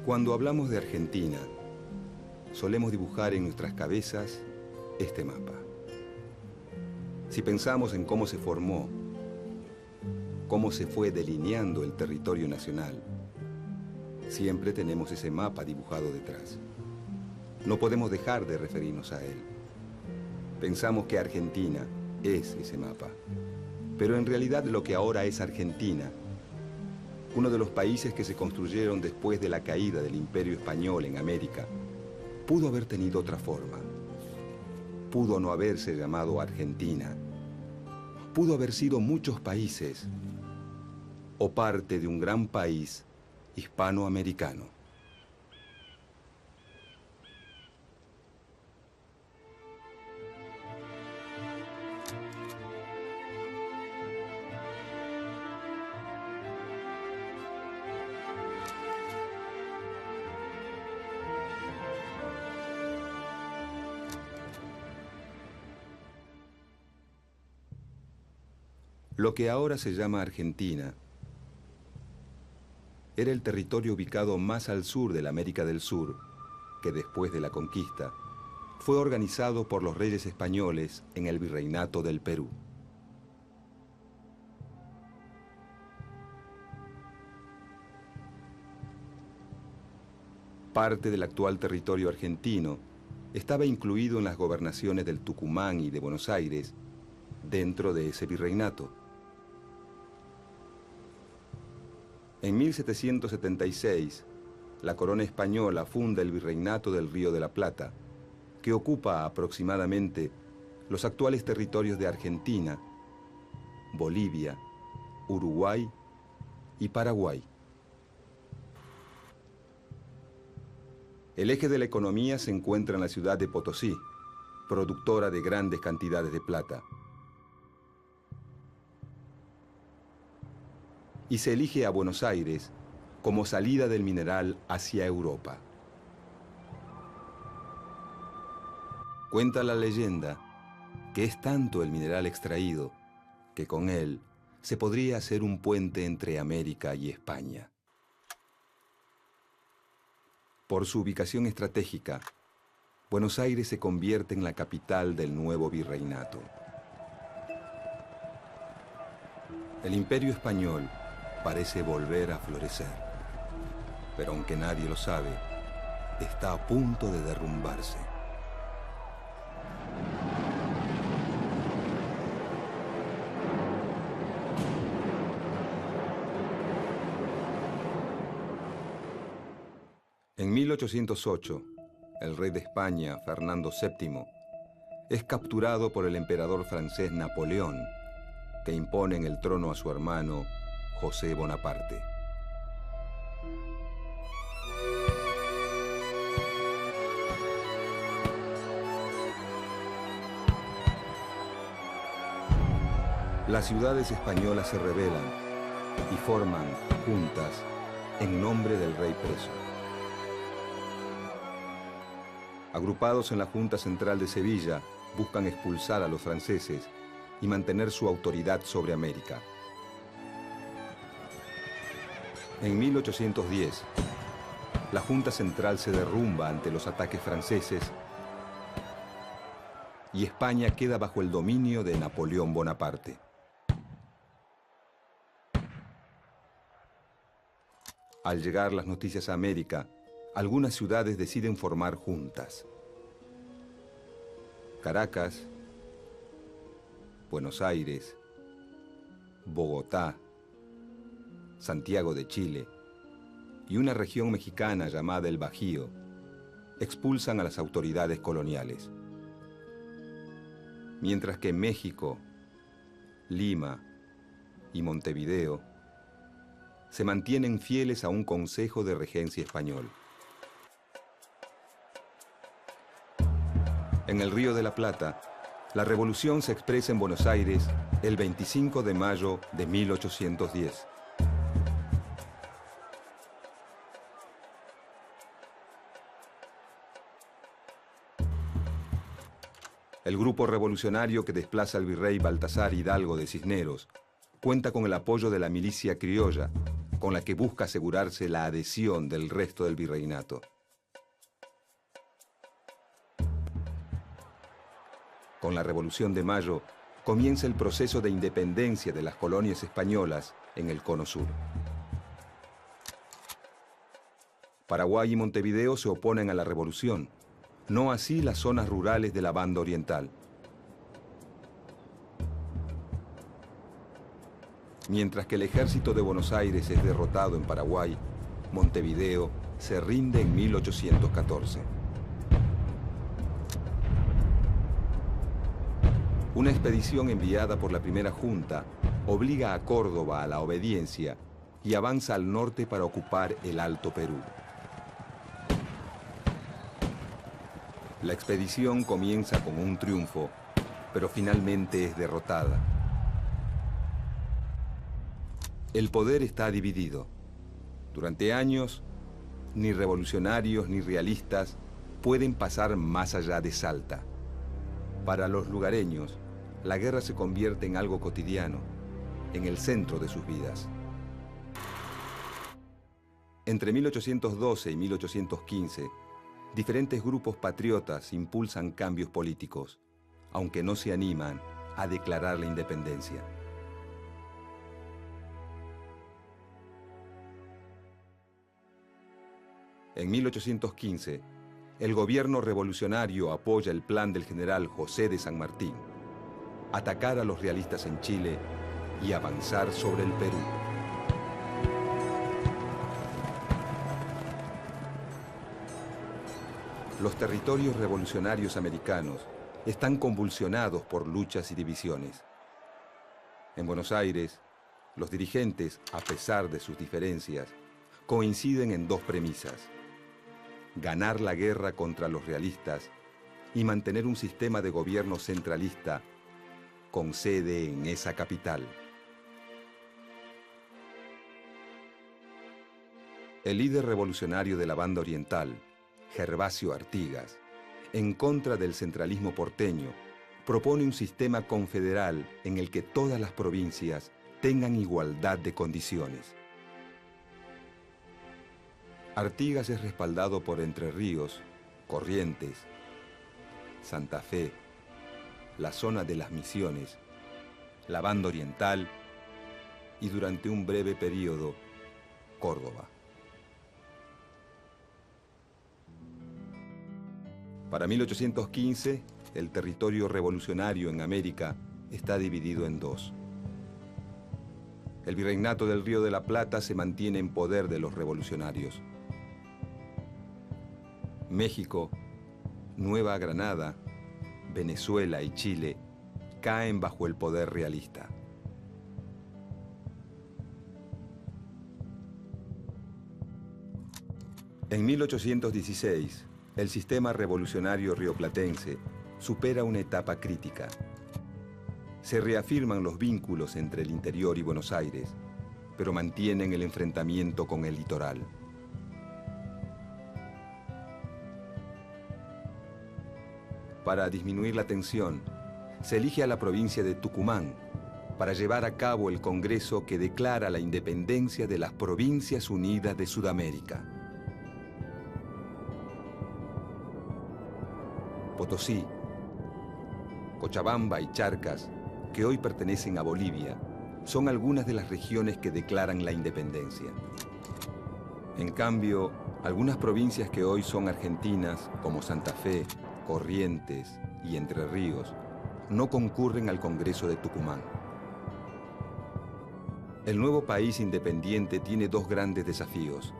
Cuando hablamos de Argentina, solemos dibujar en nuestras cabezas este mapa. Si pensamos en cómo se formó, cómo se fue delineando el territorio nacional, siempre tenemos ese mapa dibujado detrás. No podemos dejar de referirnos a él. Pensamos que Argentina es ese mapa, pero en realidad lo que ahora es Argentina, uno de los países que se construyeron después de la caída del Imperio Español en América, pudo haber tenido otra forma. Pudo no haberse llamado Argentina. Pudo haber sido muchos países o parte de un gran país hispanoamericano. Lo que ahora se llama Argentina era el territorio ubicado más al sur de la América del Sur, que después de la conquista fue organizado por los reyes españoles en el Virreinato del Perú. Parte del actual territorio argentino estaba incluido en las gobernaciones del Tucumán y de Buenos Aires dentro de ese virreinato. En 1776, la corona española funda el Virreinato del Río de la Plata, que ocupa aproximadamente los actuales territorios de Argentina, Bolivia, Uruguay y Paraguay. El eje de la economía se encuentra en la ciudad de Potosí, productora de grandes cantidades de plata. Y se elige a Buenos Aires como salida del mineral hacia Europa. Cuenta la leyenda que es tanto el mineral extraído que con él se podría hacer un puente entre América y España. Por su ubicación estratégica, Buenos Aires se convierte en la capital del nuevo virreinato. El Imperio Español parece volver a florecer, pero aunque nadie lo sabe, está a punto de derrumbarse. En 1808, el rey de España, Fernando VII, es capturado por el emperador francés Napoleón, que impone en el trono a su hermano José Bonaparte. Las ciudades españolas se rebelan y forman juntas en nombre del rey preso. Agrupados en la Junta Central de Sevilla, buscan expulsar a los franceses y mantener su autoridad sobre América. En 1810, la Junta Central se derrumba ante los ataques franceses y España queda bajo el dominio de Napoleón Bonaparte. Al llegar las noticias a América, algunas ciudades deciden formar juntas. Caracas, Buenos Aires, Bogotá, Santiago de Chile y una región mexicana llamada el Bajío expulsan a las autoridades coloniales. Mientras que México, Lima y Montevideo se mantienen fieles a un consejo de regencia español. En el Río de la Plata, la revolución se expresa en Buenos Aires el 25 de mayo de 1810. El grupo revolucionario que desplaza al virrey Baltasar Hidalgo de Cisneros cuenta con el apoyo de la milicia criolla, con la que busca asegurarse la adhesión del resto del virreinato. Con la Revolución de Mayo comienza el proceso de independencia de las colonias españolas en el Cono Sur. Paraguay y Montevideo se oponen a la revolución, no así las zonas rurales de la Banda Oriental. Mientras que el ejército de Buenos Aires es derrotado en Paraguay, Montevideo se rinde en 1814. Una expedición enviada por la Primera Junta obliga a Córdoba a la obediencia y avanza al norte para ocupar el Alto Perú. La expedición comienza con un triunfo, pero finalmente es derrotada. El poder está dividido. Durante años, ni revolucionarios ni realistas pueden pasar más allá de Salta. Para los lugareños, la guerra se convierte en algo cotidiano, en el centro de sus vidas. Entre 1812 y 1815, diferentes grupos patriotas impulsan cambios políticos, aunque no se animan a declarar la independencia. En 1815, el gobierno revolucionario apoya el plan del general José de San Martín: atacar a los realistas en Chile y avanzar sobre el Perú. Los territorios revolucionarios americanos están convulsionados por luchas y divisiones. En Buenos Aires, los dirigentes, a pesar de sus diferencias, coinciden en dos premisas: ganar la guerra contra los realistas y mantener un sistema de gobierno centralista con sede en esa capital. El líder revolucionario de la Banda Oriental, Gervasio Artigas, en contra del centralismo porteño, propone un sistema confederal en el que todas las provincias tengan igualdad de condiciones. Artigas es respaldado por Entre Ríos, Corrientes, Santa Fe, la zona de las Misiones, la Banda Oriental y, durante un breve periodo, Córdoba. Para 1815, el territorio revolucionario en América está dividido en dos. El virreinato del Río de la Plata se mantiene en poder de los revolucionarios. México, Nueva Granada, Venezuela y Chile caen bajo el poder realista. En 1816, el sistema revolucionario rioplatense supera una etapa crítica. Se reafirman los vínculos entre el interior y Buenos Aires, pero mantienen el enfrentamiento con el litoral. Para disminuir la tensión, se elige a la provincia de Tucumán para llevar a cabo el Congreso que declara la independencia de las Provincias Unidas de Sudamérica. Potosí, Cochabamba y Charcas, que hoy pertenecen a Bolivia, son algunas de las regiones que declaran la independencia. En cambio, algunas provincias que hoy son argentinas, como Santa Fe, Corrientes y Entre Ríos, no concurren al Congreso de Tucumán. El nuevo país independiente tiene dos grandes desafíos: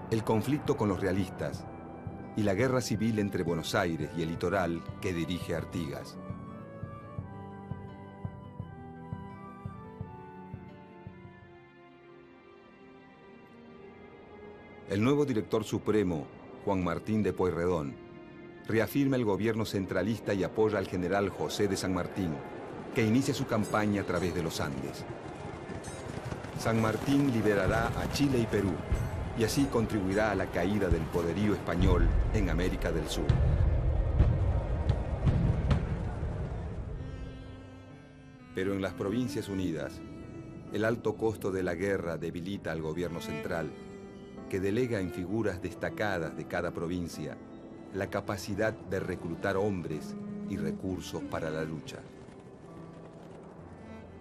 el conflicto con los realistas y la guerra civil entre Buenos Aires y el litoral que dirige Artigas. El nuevo director supremo, Juan Martín de Pueyrredón, reafirma el gobierno centralista y apoya al general José de San Martín, que inicia su campaña a través de los Andes. San Martín liberará a Chile y Perú, y así contribuirá a la caída del poderío español en América del Sur. Pero en las Provincias Unidas, El alto costo de la guerra debilita al gobierno central, que delega en figuras destacadas de cada provincia la capacidad de reclutar hombres y recursos para la lucha.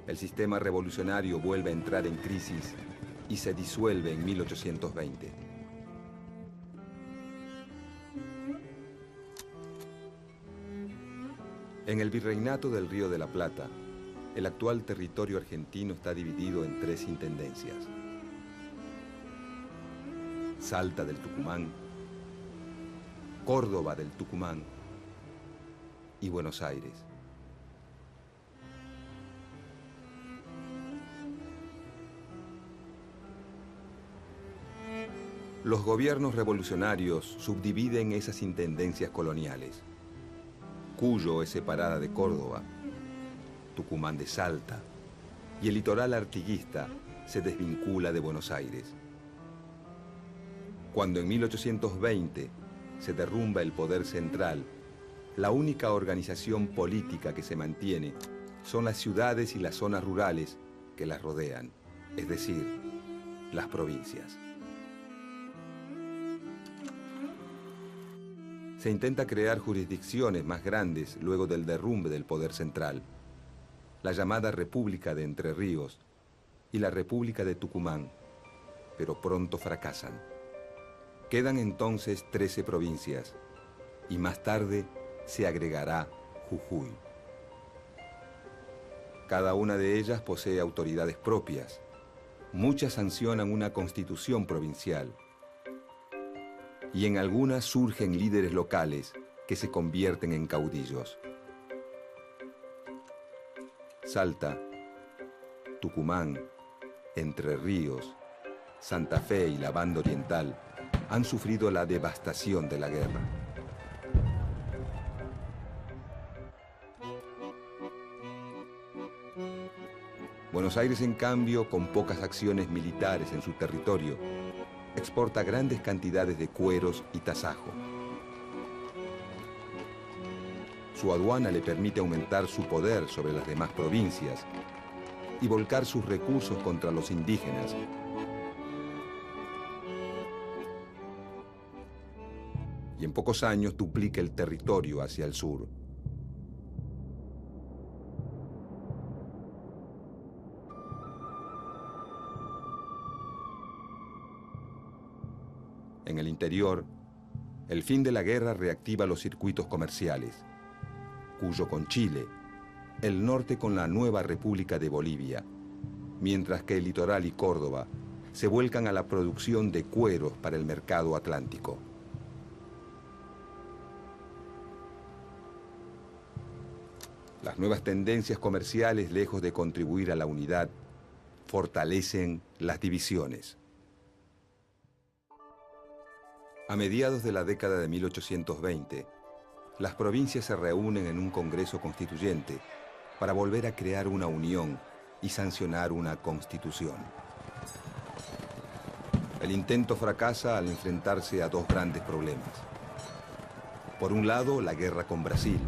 El sistema revolucionario vuelve a entrar en crisis y se disuelve en 1820. En el Virreinato del Río de la Plata, el actual territorio argentino está dividido en 3 intendencias: Salta del Tucumán, Córdoba del Tucumán y Buenos Aires. Los gobiernos revolucionarios subdividen esas intendencias coloniales. Cuyo es separada de Córdoba, Tucumán de Salta, y el litoral artiguista se desvincula de Buenos Aires. Cuando en 1820 se derrumba el poder central, la única organización política que se mantiene son las ciudades y las zonas rurales que las rodean, es decir, las provincias. Se intenta crear jurisdicciones más grandes luego del derrumbe del poder central, la llamada República de Entre Ríos y la República de Tucumán, pero pronto fracasan. Quedan entonces 13 provincias y más tarde se agregará Jujuy. Cada una de ellas posee autoridades propias. Muchas sancionan una constitución provincial y en algunas surgen líderes locales que se convierten en caudillos. Salta, Tucumán, Entre Ríos, Santa Fe y la Banda Oriental han sufrido la devastación de la guerra. Buenos Aires, en cambio, con pocas acciones militares en su territorio, exporta grandes cantidades de cueros y tasajo. Su aduana le permite aumentar su poder sobre las demás provincias y volcar sus recursos contra los indígenas. Y en pocos años duplica el territorio hacia el sur. En el interior, el fin de la guerra reactiva los circuitos comerciales, Cuyo con Chile, el norte con la nueva República de Bolivia, mientras que el litoral y Córdoba se vuelcan a la producción de cueros para el mercado atlántico. Las nuevas tendencias comerciales, lejos de contribuir a la unidad, fortalecen las divisiones. A mediados de la década de 1820, las provincias se reúnen en un Congreso Constituyente para volver a crear una unión y sancionar una constitución. El intento fracasa al enfrentarse a 2 grandes problemas. Por un lado, la guerra con Brasil,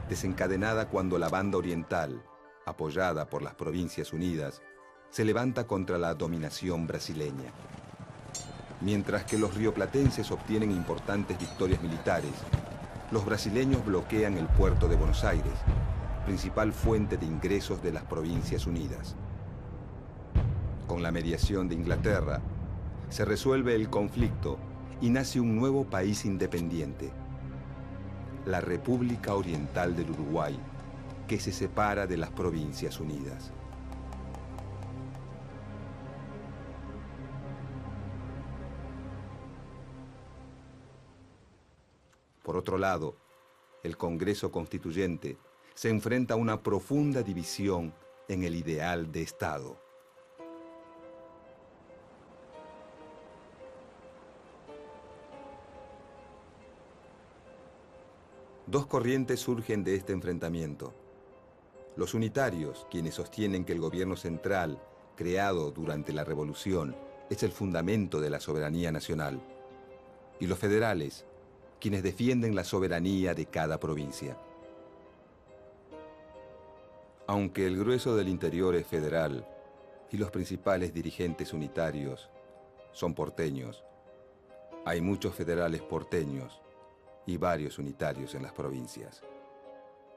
desencadenada cuando la Banda Oriental, apoyada por las Provincias Unidas, se levanta contra la dominación brasileña. Mientras que los rioplatenses obtienen importantes victorias militares, los brasileños bloquean el puerto de Buenos Aires, principal fuente de ingresos de las Provincias Unidas. Con la mediación de Inglaterra, se resuelve el conflicto y nace un nuevo país independiente, la República Oriental del Uruguay, que se separa de las Provincias Unidas. Por otro lado, el Congreso Constituyente se enfrenta a una profunda división en el ideal de Estado. Dos corrientes surgen de este enfrentamiento. Los unitarios, quienes sostienen que el gobierno central, creado durante la Revolución, es el fundamento de la soberanía nacional, y los federales, quienes defienden la soberanía de cada provincia. Aunque el grueso del interior es federal, y los principales dirigentes unitarios son porteños. Hay muchos federales porteños y varios unitarios en las provincias.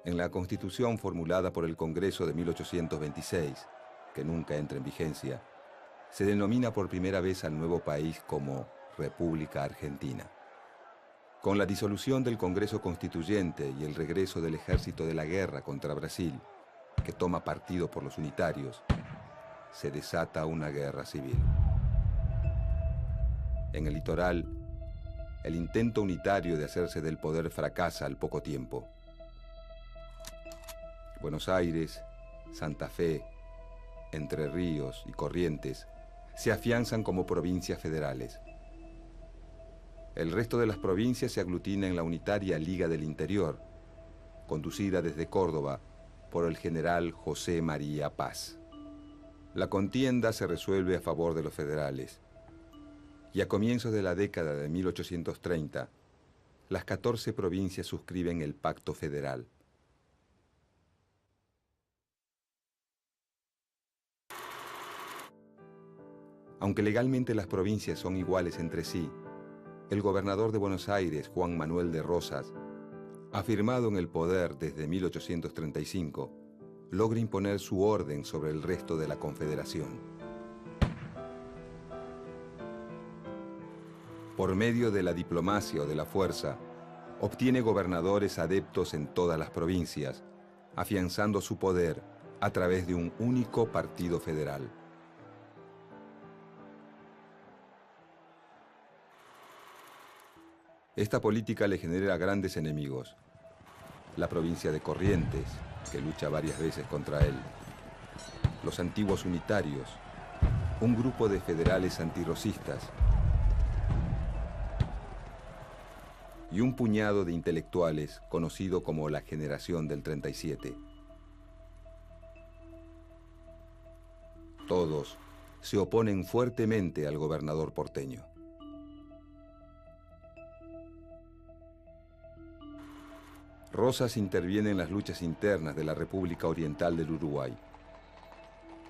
En la Constitución formulada por el Congreso de 1826, que nunca entra en vigencia, se denomina por primera vez al nuevo país como República Argentina. Con la disolución del Congreso Constituyente y el regreso del ejército de la guerra contra Brasil, que toma partido por los unitarios, se desata una guerra civil. En el litoral, el intento unitario de hacerse del poder fracasa al poco tiempo. Buenos Aires, Santa Fe, Entre Ríos y Corrientes se afianzan como provincias federales. El resto de las provincias se aglutina en la unitaria Liga del Interior, conducida desde Córdoba por el general José María Paz. La contienda se resuelve a favor de los federales, y a comienzos de la década de 1830, las 14 provincias suscriben el Pacto Federal. Aunque legalmente las provincias son iguales entre sí, el gobernador de Buenos Aires, Juan Manuel de Rosas, afirmado en el poder desde 1835, logra imponer su orden sobre el resto de la Confederación. Por medio de la diplomacia o de la fuerza, obtiene gobernadores adeptos en todas las provincias, afianzando su poder a través de un único partido federal. Esta política le genera grandes enemigos. La provincia de Corrientes, que lucha varias veces contra él, los antiguos unitarios, un grupo de federales antirrocistas y un puñado de intelectuales conocido como la Generación del 37. Todos se oponen fuertemente al gobernador porteño. Rosas interviene en las luchas internas de la República Oriental del Uruguay.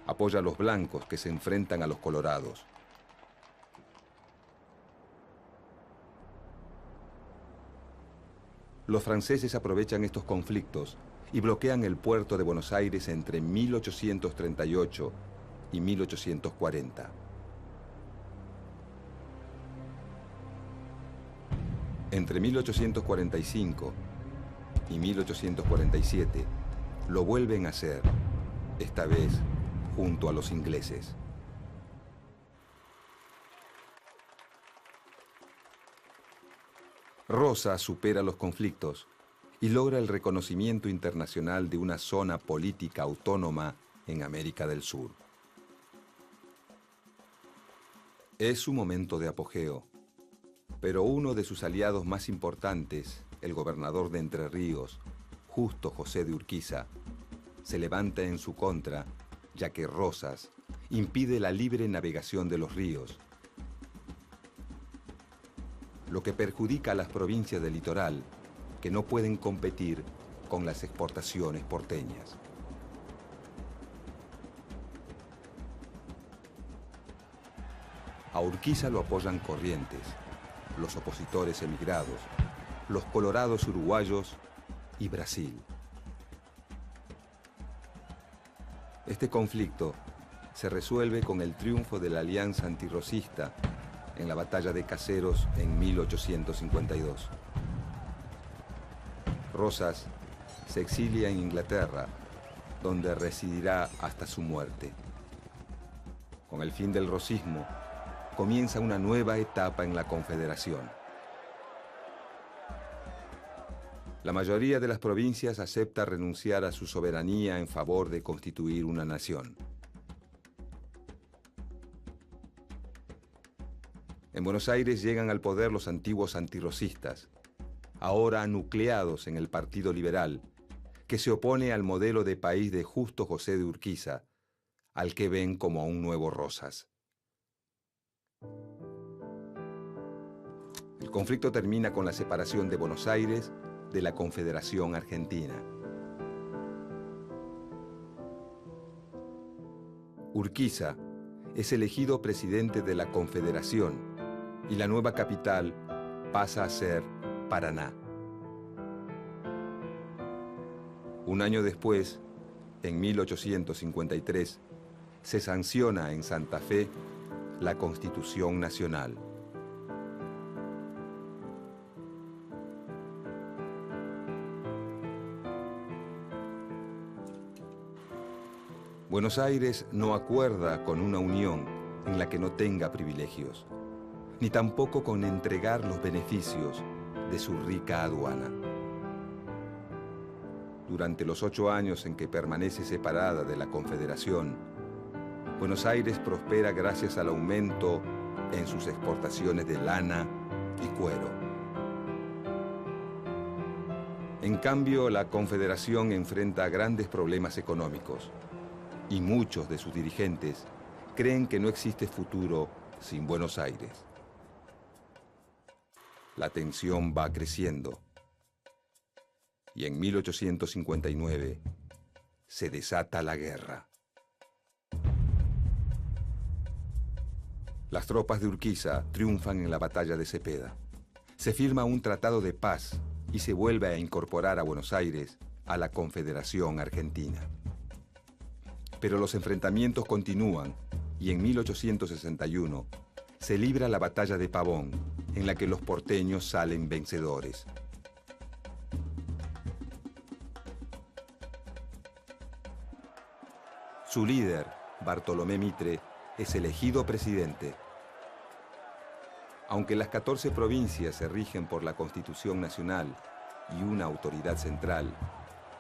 Apoya a los blancos que se enfrentan a los colorados. Los franceses aprovechan estos conflictos y bloquean el puerto de Buenos Aires entre 1838 y 1840. Entre 1845 y 1847 lo vuelven a hacer, esta vez junto a los ingleses. Rosas supera los conflictos y logra el reconocimiento internacional de una zona política autónoma en América del Sur. Es su momento de apogeo, pero uno de sus aliados más importantes, el gobernador de Entre Ríos, Justo José de Urquiza, se levanta en su contra, ya que Rosas impide la libre navegación de los ríos, lo que perjudica a las provincias del litoral, que no pueden competir con las exportaciones porteñas. A Urquiza lo apoyan Corrientes, los opositores emigrados, los colorados uruguayos y Brasil. Este conflicto se resuelve con el triunfo de la Alianza Antirrosista en la Batalla de Caseros en 1852. Rosas se exilia en Inglaterra, donde residirá hasta su muerte. Con el fin del rosismo, comienza una nueva etapa en la Confederación. La mayoría de las provincias acepta renunciar a su soberanía en favor de constituir una nación. En Buenos Aires llegan al poder los antiguos antirrosistas, ahora nucleados en el Partido Liberal, que se opone al modelo de país de Justo José de Urquiza, al que ven como a un nuevo Rosas. El conflicto termina con la separación de Buenos Aires de la Confederación Argentina. Urquiza es elegido presidente de la Confederación y la nueva capital pasa a ser Paraná. Un año después, en 1853, se sanciona en Santa Fe la Constitución Nacional. Buenos Aires no acuerda con una unión en la que no tenga privilegios, ni tampoco con entregar los beneficios de su rica aduana. Durante los 8 años en que permanece separada de la Confederación, Buenos Aires prospera gracias al aumento en sus exportaciones de lana y cuero. En cambio, la Confederación enfrenta grandes problemas económicos y muchos de sus dirigentes creen que no existe futuro sin Buenos Aires. La tensión va creciendo y en 1859 se desata la guerra. Las tropas de Urquiza triunfan en la batalla de Cepeda. Se firma un tratado de paz y se vuelve a incorporar a Buenos Aires a la Confederación Argentina. Pero los enfrentamientos continúan y en 1861 se libra la batalla de Pavón, en la que los porteños salen vencedores. Su líder, Bartolomé Mitre, es elegido presidente. Aunque las 14 provincias se rigen por la Constitución Nacional y una autoridad central,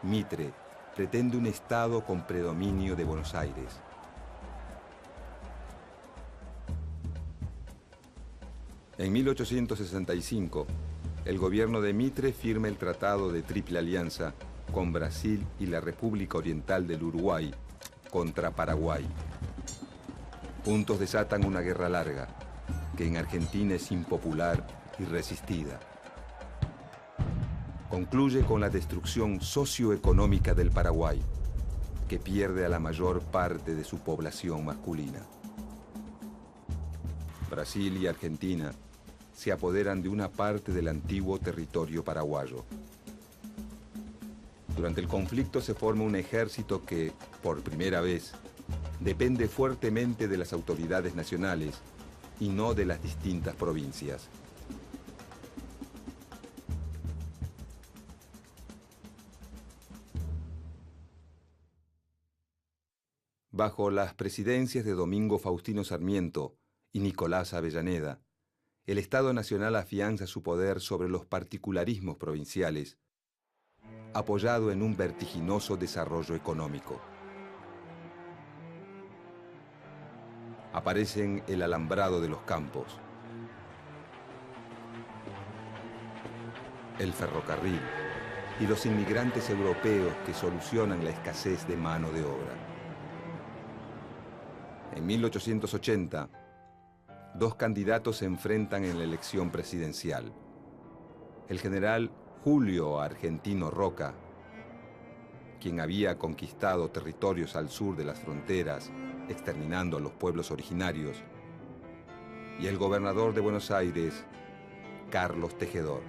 Mitre pretende un Estado con predominio de Buenos Aires. En 1865, el gobierno de Mitre firma el Tratado de Triple Alianza con Brasil y la República Oriental del Uruguay contra Paraguay. Juntos desatan una guerra larga, que en Argentina es impopular y resistida. Concluye con la destrucción socioeconómica del Paraguay, que pierde a la mayor parte de su población masculina. Brasil y Argentina se apoderan de una parte del antiguo territorio paraguayo. Durante el conflicto se forma un ejército que, por primera vez, depende fuertemente de las autoridades nacionales y no de las distintas provincias. Bajo las presidencias de Domingo Faustino Sarmiento y Nicolás Avellaneda, el Estado Nacional afianza su poder sobre los particularismos provinciales, apoyado en un vertiginoso desarrollo económico. Aparecen el alambrado de los campos, el ferrocarril y los inmigrantes europeos que solucionan la escasez de mano de obra. En 1880, 2 candidatos se enfrentan en la elección presidencial. El general Julio Argentino Roca, quien había conquistado territorios al sur de las fronteras, exterminando a los pueblos originarios, y el gobernador de Buenos Aires, Carlos Tejedor.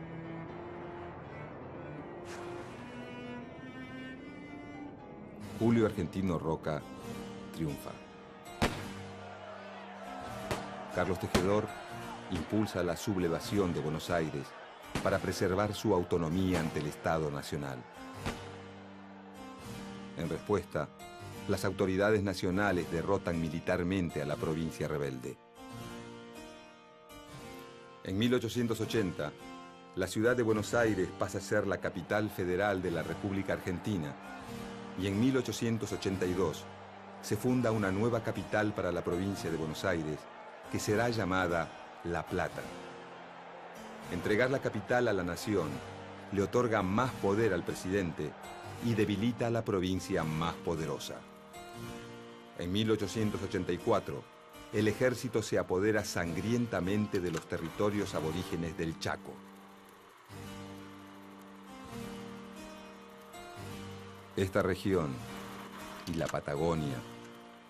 Julio Argentino Roca triunfa. Carlos Tejedor impulsa la sublevación de Buenos Aires para preservar su autonomía ante el Estado Nacional. En respuesta, las autoridades nacionales derrotan militarmente a la provincia rebelde. En 1880, la ciudad de Buenos Aires pasa a ser la capital federal de la República Argentina y en 1882 se funda una nueva capital para la provincia de Buenos Aires que será llamada La Plata. Entregar la capital a la nación le otorga más poder al presidente y debilita a la provincia más poderosa. En 1884, el ejército se apodera sangrientamente de los territorios aborígenes del Chaco. Esta región y la Patagonia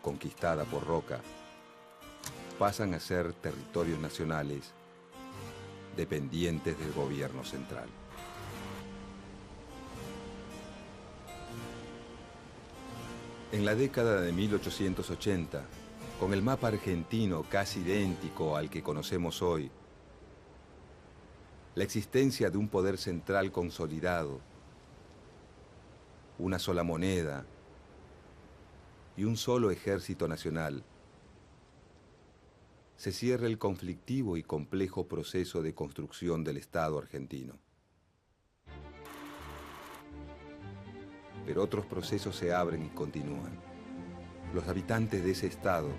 conquistada por Roca, pasan a ser territorios nacionales dependientes del gobierno central. En la década de 1880, con el mapa argentino casi idéntico al que conocemos hoy, la existencia de un poder central consolidado, una sola moneda y un solo ejército nacional, se cierra el conflictivo y complejo proceso de construcción del Estado argentino. Pero otros procesos se abren y continúan. Los habitantes de ese Estado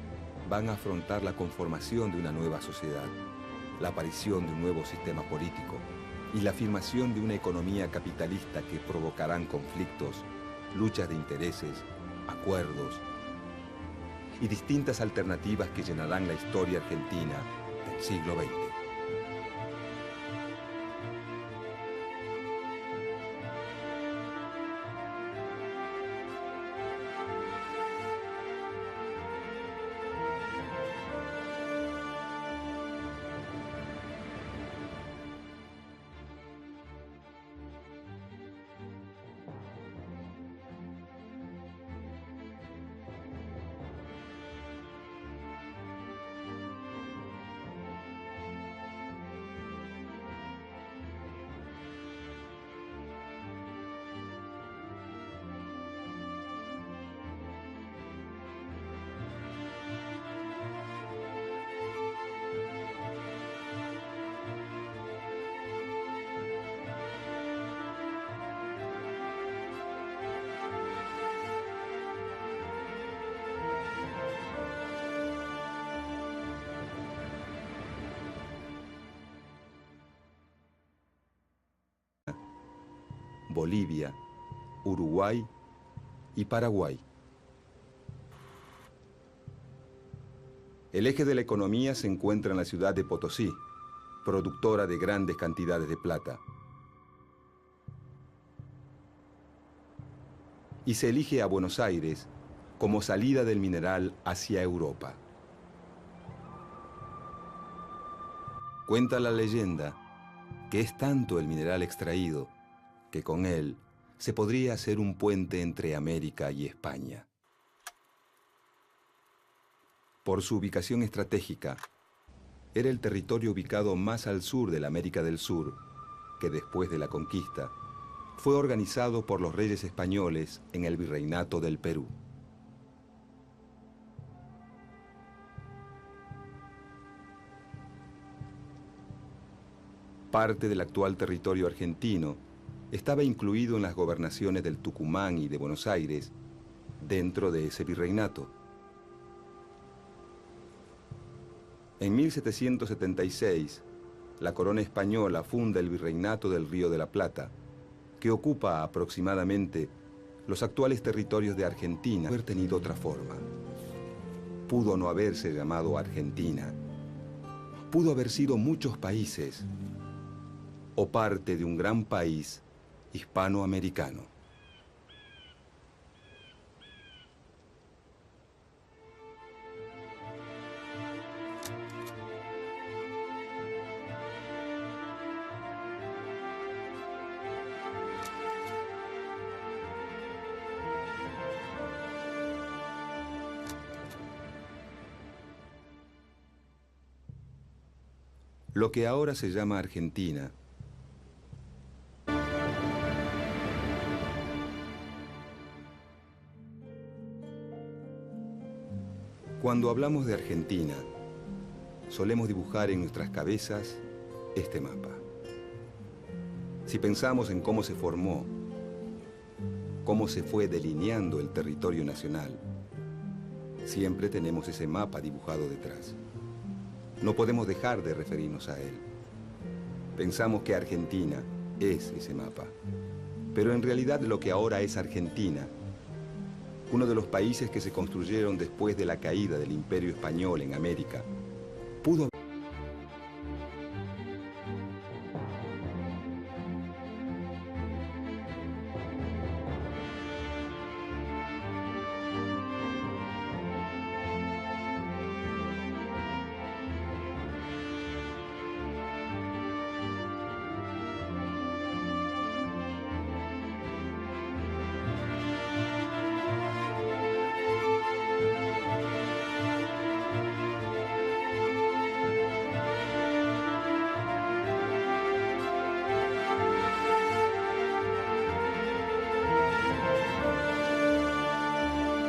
van a afrontar la conformación de una nueva sociedad, la aparición de un nuevo sistema político y la afirmación de una economía capitalista que provocarán conflictos, luchas de intereses, acuerdos y distintas alternativas que llenarán la historia argentina del siglo XX. Bolivia, Uruguay y Paraguay. El eje de la economía se encuentra en la ciudad de Potosí, productora de grandes cantidades de plata. Y se elige a Buenos Aires como salida del mineral hacia Europa. Cuenta la leyenda que es tanto el mineral extraído que con él se podría hacer un puente entre América y España. Por su ubicación estratégica, era el territorio ubicado más al sur de la América del Sur, que después de la conquista fue organizado por los reyes españoles en el Virreinato del Perú. Parte del actual territorio argentino estaba incluido en las gobernaciones del Tucumán y de Buenos Aires, dentro de ese virreinato. En 1776, la corona española funda el Virreinato del Río de la Plata, que ocupa aproximadamente los actuales territorios de Argentina. Haber tenido otra forma. Pudo no haberse llamado Argentina. Pudo haber sido muchos países o parte de un gran país hispanoamericano. Lo que ahora se llama Argentina Cuando hablamos de Argentina, solemos dibujar en nuestras cabezas este mapa. Si pensamos en cómo se formó, cómo se fue delineando el territorio nacional, siempre tenemos ese mapa dibujado detrás. No podemos dejar de referirnos a él. Pensamos que Argentina es ese mapa, pero en realidad lo que ahora es Argentina, uno de los países que se construyeron después de la caída del Imperio Español en América, pudo